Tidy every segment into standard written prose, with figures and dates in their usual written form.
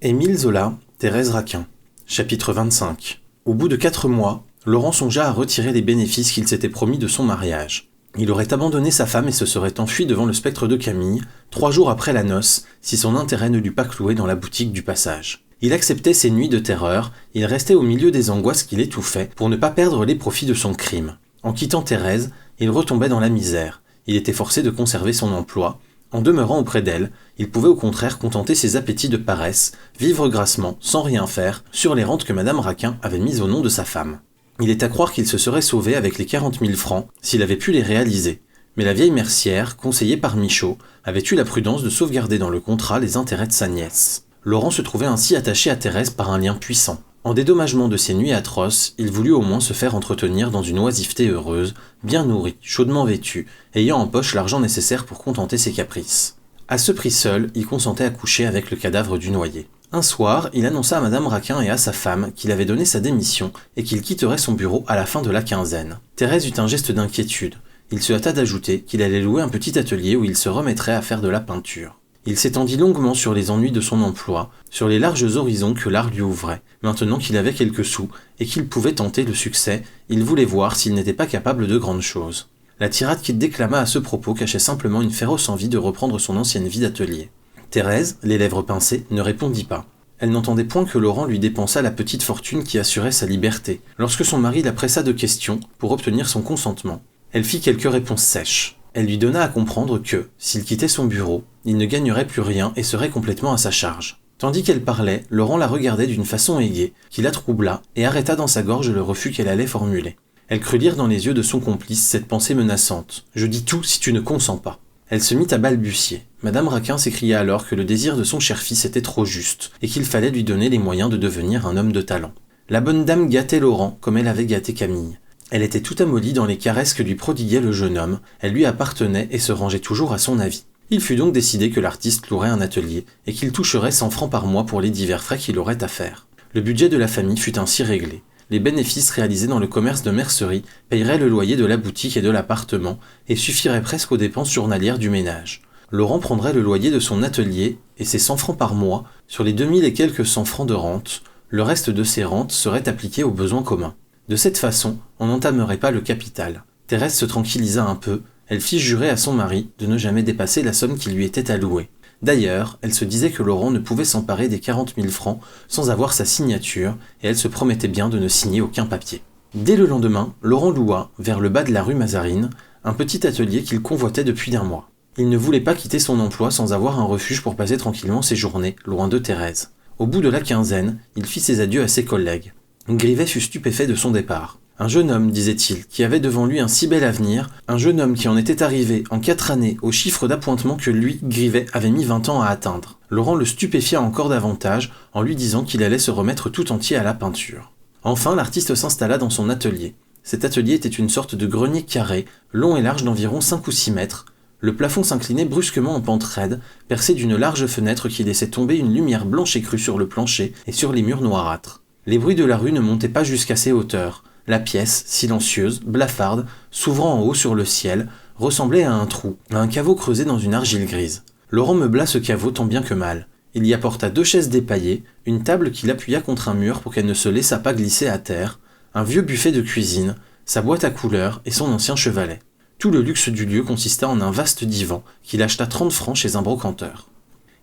Émile Zola, Thérèse Raquin. Chapitre 25. Au bout de 4 mois, Laurent songea à retirer les bénéfices qu'il s'était promis de son mariage. Il aurait abandonné sa femme et se serait enfui devant le spectre de Camille, 3 jours après la noce, si son intérêt ne l'eût pas cloué dans la boutique du passage. Il acceptait ces nuits de terreur, il restait au milieu des angoisses qui l'étouffaient pour ne pas perdre les profits de son crime. En quittant Thérèse, il retombait dans la misère. Il était forcé de conserver son emploi. En demeurant auprès d'elle, il pouvait au contraire contenter ses appétits de paresse, vivre grassement, sans rien faire, sur les rentes que Madame Raquin avait mises au nom de sa femme. Il est à croire qu'il se serait sauvé avec les 40 000 francs s'il avait pu les réaliser. Mais la vieille mercière, conseillée par Michaud, avait eu la prudence de sauvegarder dans le contrat les intérêts de sa nièce. Laurent se trouvait ainsi attaché à Thérèse par un lien puissant. En dédommagement de ces nuits atroces, il voulut au moins se faire entretenir dans une oisiveté heureuse, bien nourrie, chaudement vêtue, ayant en poche l'argent nécessaire pour contenter ses caprices. À ce prix seul, il consentait à coucher avec le cadavre du noyé. Un soir, il annonça à Madame Raquin et à sa femme qu'il avait donné sa démission et qu'il quitterait son bureau à la fin de la quinzaine. Thérèse eut un geste d'inquiétude. Il se hâta d'ajouter qu'il allait louer un petit atelier où il se remettrait à faire de la peinture. Il s'étendit longuement sur les ennuis de son emploi, sur les larges horizons que l'art lui ouvrait. Maintenant qu'il avait quelques sous et qu'il pouvait tenter le succès, il voulait voir s'il n'était pas capable de grandes choses. La tirade qu'il déclama à ce propos cachait simplement une féroce envie de reprendre son ancienne vie d'atelier. Thérèse, les lèvres pincées, ne répondit pas. Elle n'entendait point que Laurent lui dépensât la petite fortune qui assurait sa liberté, lorsque son mari la pressa de questions pour obtenir son consentement. Elle fit quelques réponses sèches. Elle lui donna à comprendre que, s'il quittait son bureau, il ne gagnerait plus rien et serait complètement à sa charge. Tandis qu'elle parlait, Laurent la regardait d'une façon aiguë, qui la troubla et arrêta dans sa gorge le refus qu'elle allait formuler. Elle crut lire dans les yeux de son complice cette pensée menaçante. « Je dis tout si tu ne consens pas ». Elle se mit à balbutier. Madame Raquin s'écria alors que le désir de son cher fils était trop juste, et qu'il fallait lui donner les moyens de devenir un homme de talent. La bonne dame gâtait Laurent comme elle avait gâté Camille. Elle était tout amollie dans les caresses que lui prodiguait le jeune homme, elle lui appartenait et se rangeait toujours à son avis. Il fut donc décidé que l'artiste louerait un atelier et qu'il toucherait 100 francs par mois pour les divers frais qu'il aurait à faire. Le budget de la famille fut ainsi réglé. Les bénéfices réalisés dans le commerce de mercerie payeraient le loyer de la boutique et de l'appartement et suffiraient presque aux dépenses journalières du ménage. Laurent prendrait le loyer de son atelier et ses 100 francs par mois sur les 2000 et quelques 100 francs de rente. Le reste de ces rentes serait appliqué aux besoins communs. De cette façon, on n'entamerait pas le capital. Thérèse se tranquillisa un peu, elle fit jurer à son mari de ne jamais dépasser la somme qui lui était allouée. D'ailleurs, elle se disait que Laurent ne pouvait s'emparer des 40 000 francs sans avoir sa signature, et elle se promettait bien de ne signer aucun papier. Dès le lendemain, Laurent loua, vers le bas de la rue Mazarine, un petit atelier qu'il convoitait depuis un mois. Il ne voulait pas quitter son emploi sans avoir un refuge pour passer tranquillement ses journées, loin de Thérèse. Au bout de la quinzaine, il fit ses adieux à ses collègues. Grivet fut stupéfait de son départ. Un jeune homme, disait-il, qui avait devant lui un si bel avenir, un jeune homme qui en était arrivé, en 4 années, au chiffre d'appointement que lui, Grivet, avait mis 20 ans à atteindre. Laurent le stupéfia encore davantage, en lui disant qu'il allait se remettre tout entier à la peinture. Enfin, l'artiste s'installa dans son atelier. Cet atelier était une sorte de grenier carré, long et large d'environ 5 ou 6 mètres. Le plafond s'inclinait brusquement en pente raide, percé d'une large fenêtre qui laissait tomber une lumière blanche et crue sur le plancher et sur les murs noirâtres. Les bruits de la rue ne montaient pas jusqu'à ces hauteurs. La pièce, silencieuse, blafarde, s'ouvrant en haut sur le ciel, ressemblait à un trou, à un caveau creusé dans une argile grise. Laurent meubla ce caveau tant bien que mal. Il y apporta 2 chaises dépaillées, une table qu'il appuya contre un mur pour qu'elle ne se laissât pas glisser à terre, un vieux buffet de cuisine, sa boîte à couleurs et son ancien chevalet. Tout le luxe du lieu consista en un vaste divan qu'il acheta 30 francs chez un brocanteur.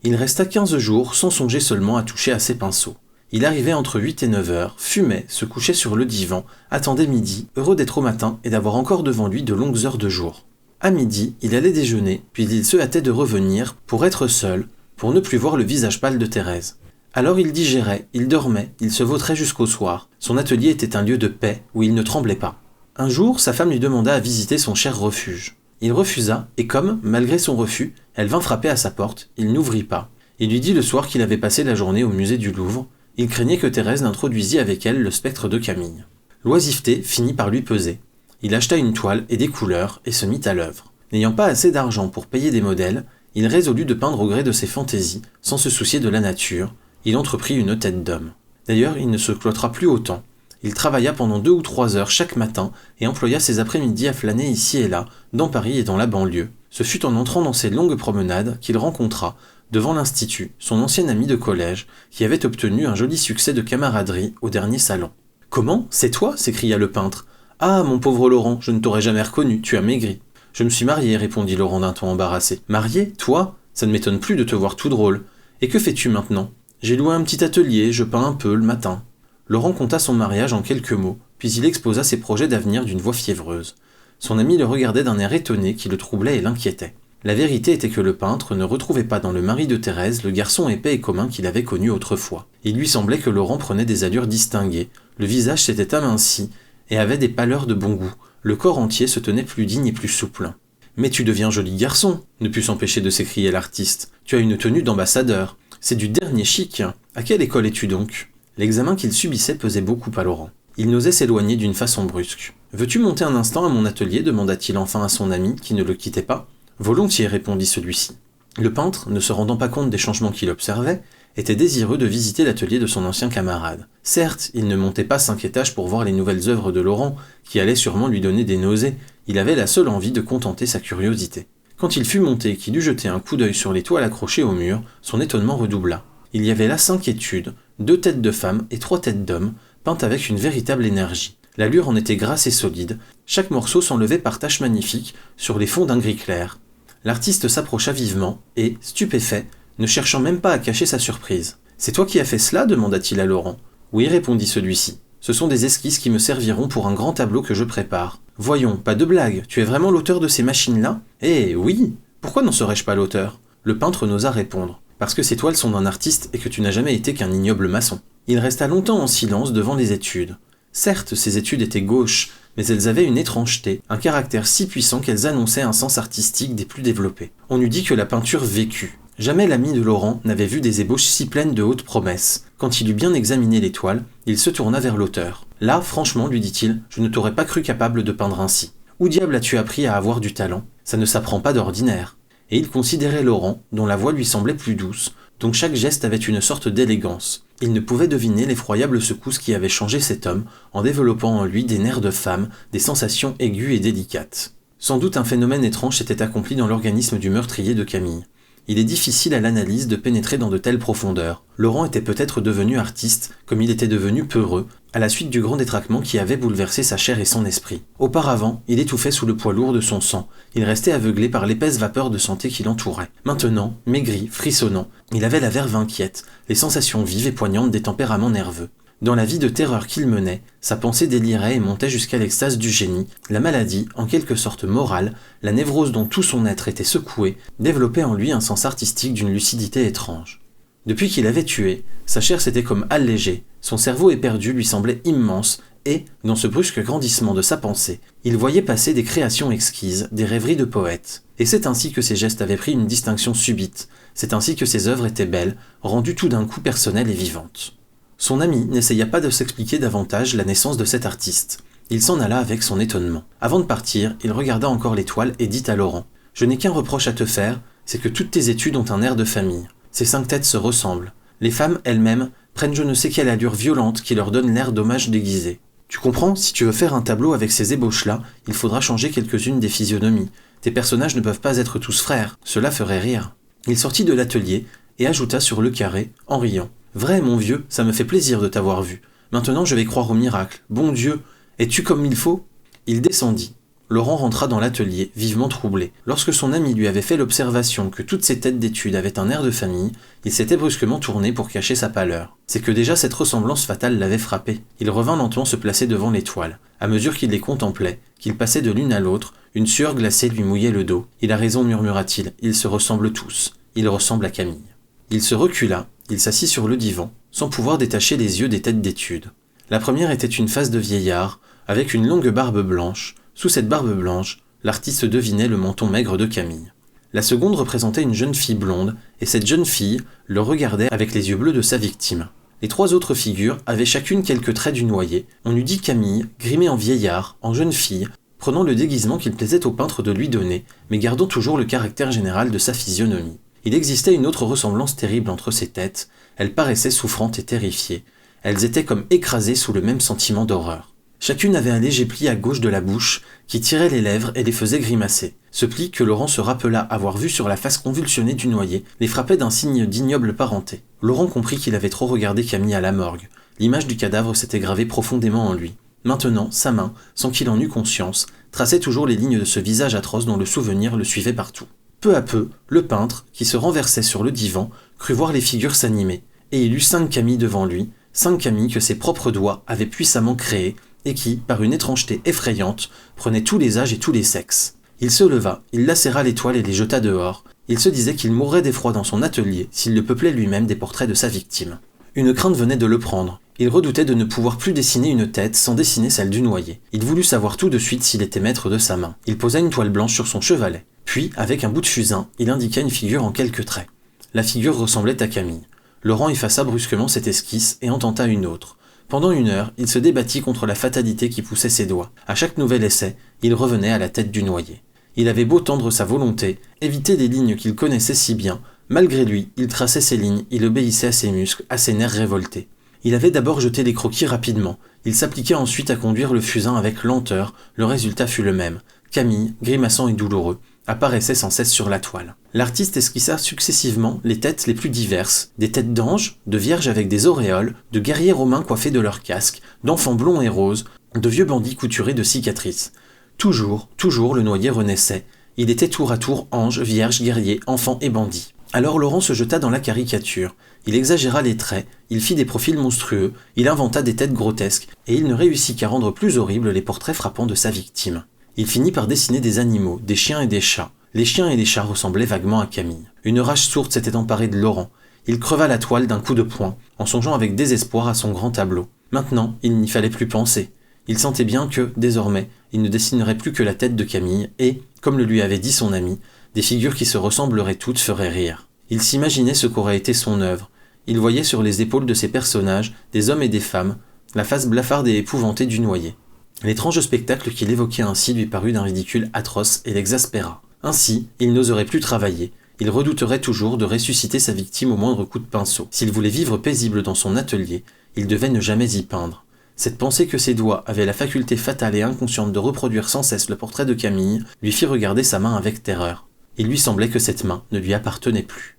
Il resta 15 jours sans songer seulement à toucher à ses pinceaux. Il arrivait entre 8 et 9 heures, fumait, se couchait sur le divan, attendait midi, heureux d'être au matin et d'avoir encore devant lui de longues heures de jour. À midi, il allait déjeuner, puis il se hâtait de revenir, pour être seul, pour ne plus voir le visage pâle de Thérèse. Alors il digérait, il dormait, il se vautrait jusqu'au soir. Son atelier était un lieu de paix, où il ne tremblait pas. Un jour, sa femme lui demanda à visiter son cher refuge. Il refusa, et comme, malgré son refus, elle vint frapper à sa porte, il n'ouvrit pas. Il lui dit le soir qu'il avait passé la journée au musée du Louvre. Il craignait que Thérèse n'introduisît avec elle le spectre de Camille. L'oisiveté finit par lui peser. Il acheta une toile et des couleurs et se mit à l'œuvre. N'ayant pas assez d'argent pour payer des modèles, il résolut de peindre au gré de ses fantaisies, sans se soucier de la nature. Il entreprit une tête d'homme. D'ailleurs, il ne se cloîtra plus autant. Il travailla pendant 2 ou 3 heures chaque matin et employa ses après-midi à flâner ici et là, dans Paris et dans la banlieue. Ce fut en entrant dans ces longues promenades qu'il rencontra, devant l'institut, son ancien ami de collège, qui avait obtenu un joli succès de camaraderie au dernier salon. « Comment ? C'est toi » s'écria le peintre. « Ah, mon pauvre Laurent, je ne t'aurais jamais reconnu, tu as maigri. »« Je me suis marié, répondit Laurent d'un ton embarrassé. « Marié ? Toi ? Ça ne m'étonne plus de te voir tout drôle. Et que fais-tu maintenant ? J'ai loué un petit atelier, je peins un peu le matin. » Laurent conta son mariage en quelques mots, puis il exposa ses projets d'avenir d'une voix fiévreuse. Son ami le regardait d'un air étonné qui le troublait et l'inquiétait. La vérité était que le peintre ne retrouvait pas dans le mari de Thérèse le garçon épais et commun qu'il avait connu autrefois. Il lui semblait que Laurent prenait des allures distinguées, le visage s'était aminci et avait des pâleurs de bon goût, le corps entier se tenait plus digne et plus souple. « Mais tu deviens joli garçon !» ne put s'empêcher de s'écrier l'artiste. « Tu as une tenue d'ambassadeur. C'est du dernier chic. À quelle école es-tu donc ?» L'examen qu'il subissait pesait beaucoup à Laurent. Il n'osait s'éloigner d'une façon brusque. « Veux-tu monter un instant à mon atelier » demanda-t-il enfin à son ami, qui ne le quittait pas. « Volontiers » répondit celui-ci. Le peintre, ne se rendant pas compte des changements qu'il observait, était désireux de visiter l'atelier de son ancien camarade. Certes, il ne montait pas 5 étages pour voir les nouvelles œuvres de Laurent, qui allaient sûrement lui donner des nausées, il avait la seule envie de contenter sa curiosité. Quand il fut monté et qu'il eut jeté un coup d'œil sur les toiles accrochées au mur, son étonnement redoubla. Il y avait là 5 études, 2 têtes de femmes et 3 têtes d'hommes, peintes avec une véritable énergie. L'allure en était grasse et solide, chaque morceau s'enlevait par taches magnifiques sur les fonds d'un gris clair. L'artiste s'approcha vivement et, stupéfait, ne cherchant même pas à cacher sa surprise. « C'est toi qui as fait cela » demanda-t-il à Laurent. « Oui » répondit celui-ci. « Ce sont des esquisses qui me serviront pour un grand tableau que je prépare. »« Voyons, pas de blague, tu es vraiment l'auteur de ces machines-là ?»« Eh oui ! Pourquoi n'en serais-je pas l'auteur ?» Le peintre n'osa répondre. « Parce que ces toiles sont d'un artiste et que tu n'as jamais été qu'un ignoble maçon. » Il resta longtemps en silence devant les études. Certes, ces études étaient gauches, mais elles avaient une étrangeté, un caractère si puissant qu'elles annonçaient un sens artistique des plus développés. On eût dit que la peinture vécut. Jamais l'ami de Laurent n'avait vu des ébauches si pleines de hautes promesses. Quand il eut bien examiné les toiles, il se tourna vers l'auteur. « Là, franchement, lui dit-il, je ne t'aurais pas cru capable de peindre ainsi. Où diable as-tu appris à avoir du talent ? Ça ne s'apprend pas d'ordinaire. » Et il considérait Laurent, dont la voix lui semblait plus douce, dont chaque geste avait une sorte d'élégance. Il ne pouvait deviner l'effroyable secousse qui avait changé cet homme, en développant en lui des nerfs de femme, des sensations aiguës et délicates. Sans doute un phénomène étrange s'était accompli dans l'organisme du meurtrier de Camille. Il est difficile à l'analyse de pénétrer dans de telles profondeurs. Laurent était peut-être devenu artiste, comme il était devenu peureux, à la suite du grand détraquement qui avait bouleversé sa chair et son esprit. Auparavant, il étouffait sous le poids lourd de son sang, il restait aveuglé par l'épaisse vapeur de santé qui l'entourait. Maintenant, maigri, frissonnant, il avait la verve inquiète, les sensations vives et poignantes des tempéraments nerveux. Dans la vie de terreur qu'il menait, sa pensée délirait et montait jusqu'à l'extase du génie. La maladie, en quelque sorte morale, la névrose dont tout son être était secoué, développait en lui un sens artistique d'une lucidité étrange. Depuis qu'il avait tué, sa chair s'était comme allégée, son cerveau éperdu lui semblait immense, et, dans ce brusque grandissement de sa pensée, il voyait passer des créations exquises, des rêveries de poète. Et c'est ainsi que ses gestes avaient pris une distinction subite, c'est ainsi que ses œuvres étaient belles, rendues tout d'un coup personnelles et vivantes. Son ami n'essaya pas de s'expliquer davantage la naissance de cet artiste. Il s'en alla avec son étonnement. Avant de partir, il regarda encore les toiles et dit à Laurent « Je n'ai qu'un reproche à te faire, c'est que toutes tes études ont un air de famille. Ces 5 têtes se ressemblent. Les femmes elles-mêmes prennent je ne sais quelle allure violente qui leur donne l'air d'hommage déguisé. Tu comprends, si tu veux faire un tableau avec ces ébauches-là, il faudra changer quelques-unes des physionomies. Tes personnages ne peuvent pas être tous frères, cela ferait rire. » Il sortit de l'atelier et ajouta sur le carré, en riant « Vrai, mon vieux, ça me fait plaisir de t'avoir vu. Maintenant je vais croire au miracle. Bon Dieu, es-tu comme il faut ?» Il descendit. Laurent rentra dans l'atelier, vivement troublé. Lorsque son ami lui avait fait l'observation que toutes ces têtes d'études avaient un air de famille, il s'était brusquement tourné pour cacher sa pâleur. C'est que déjà cette ressemblance fatale l'avait frappé. Il revint lentement se placer devant les toiles. À mesure qu'il les contemplait, qu'il passait de l'une à l'autre, une sueur glacée lui mouillait le dos. « Il a raison, murmura-t-il, ils se ressemblent tous. Il ressemble à Camille. » Il se recula, il s'assit sur le divan, sans pouvoir détacher les yeux des têtes d'études. La première était une face de vieillard, avec une longue barbe blanche. Sous cette barbe blanche, l'artiste devinait le menton maigre de Camille. La seconde représentait une jeune fille blonde, et cette jeune fille le regardait avec les yeux bleus de sa victime. Les 3 autres figures avaient chacune quelques traits du noyer. On eût dit Camille, grimée en vieillard, en jeune fille, prenant le déguisement qu'il plaisait au peintre de lui donner, mais gardant toujours le caractère général de sa physionomie. Il existait une autre ressemblance terrible entre ces têtes, elles paraissaient souffrantes et terrifiées, elles étaient comme écrasées sous le même sentiment d'horreur. Chacune avait un léger pli à gauche de la bouche qui tirait les lèvres et les faisait grimacer. Ce pli que Laurent se rappela avoir vu sur la face convulsionnée du noyé les frappait d'un signe d'ignoble parenté. Laurent comprit qu'il avait trop regardé Camille à la morgue. L'image du cadavre s'était gravée profondément en lui. Maintenant, sa main, sans qu'il en eût conscience, traçait toujours les lignes de ce visage atroce dont le souvenir le suivait partout. Peu à peu, le peintre, qui se renversait sur le divan, crut voir les figures s'animer, et il eut 5 Camilles devant lui, 5 Camilles que ses propres doigts avaient puissamment créées, et qui, par une étrangeté effrayante, prenaient tous les âges et tous les sexes. Il se leva, il lacéra les toiles et les jeta dehors. Il se disait qu'il mourrait d'effroi dans son atelier s'il ne peuplait lui-même des portraits de sa victime. Une crainte venait de le prendre. Il redoutait de ne pouvoir plus dessiner une tête sans dessiner celle du noyé. Il voulut savoir tout de suite s'il était maître de sa main. Il posa une toile blanche sur son chevalet. Puis, avec un bout de fusain, il indiqua une figure en quelques traits. La figure ressemblait à Camille. Laurent effaça brusquement cette esquisse et en tenta une autre. Pendant 1 heure, il se débattit contre la fatalité qui poussait ses doigts. À chaque nouvel essai, il revenait à la tête du noyé. Il avait beau tendre sa volonté, éviter des lignes qu'il connaissait si bien, malgré lui, il traçait ses lignes, il obéissait à ses muscles, à ses nerfs révoltés. Il avait d'abord jeté les croquis rapidement, il s'appliquait ensuite à conduire le fusain avec lenteur, le résultat fut le même. Camille, grimaçant et douloureux, apparaissait sans cesse sur la toile. L'artiste esquissa successivement les têtes les plus diverses, des têtes d'anges, de vierges avec des auréoles, de guerriers romains coiffés de leurs casques, d'enfants blonds et roses, de vieux bandits couturés de cicatrices. Toujours le noyé renaissait. Il était tour à tour ange, vierge, guerrier, enfant et bandit. Alors Laurent se jeta dans la caricature. Il exagéra les traits, il fit des profils monstrueux, il inventa des têtes grotesques, et il ne réussit qu'à rendre plus horribles les portraits frappants de sa victime. Il finit par dessiner des animaux, des chiens et des chats. Les chiens et les chats ressemblaient vaguement à Camille. Une rage sourde s'était emparée de Laurent. Il creva la toile d'un coup de poing, en songeant avec désespoir à son grand tableau. Maintenant, il n'y fallait plus penser. Il sentait bien que, désormais, il ne dessinerait plus que la tête de Camille et, comme le lui avait dit son ami, des figures qui se ressembleraient toutes feraient rire. Il s'imaginait ce qu'aurait été son œuvre. Il voyait sur les épaules de ses personnages, des hommes et des femmes, la face blafarde et épouvantée du noyé. L'étrange spectacle qu'il évoquait ainsi lui parut d'un ridicule atroce et l'exaspéra. Ainsi, il n'oserait plus travailler. Il redouterait toujours de ressusciter sa victime au moindre coup de pinceau. S'il voulait vivre paisible dans son atelier, il devait ne jamais y peindre. Cette pensée que ses doigts avaient la faculté fatale et inconsciente de reproduire sans cesse le portrait de Camille lui fit regarder sa main avec terreur. Il lui semblait que cette main ne lui appartenait plus.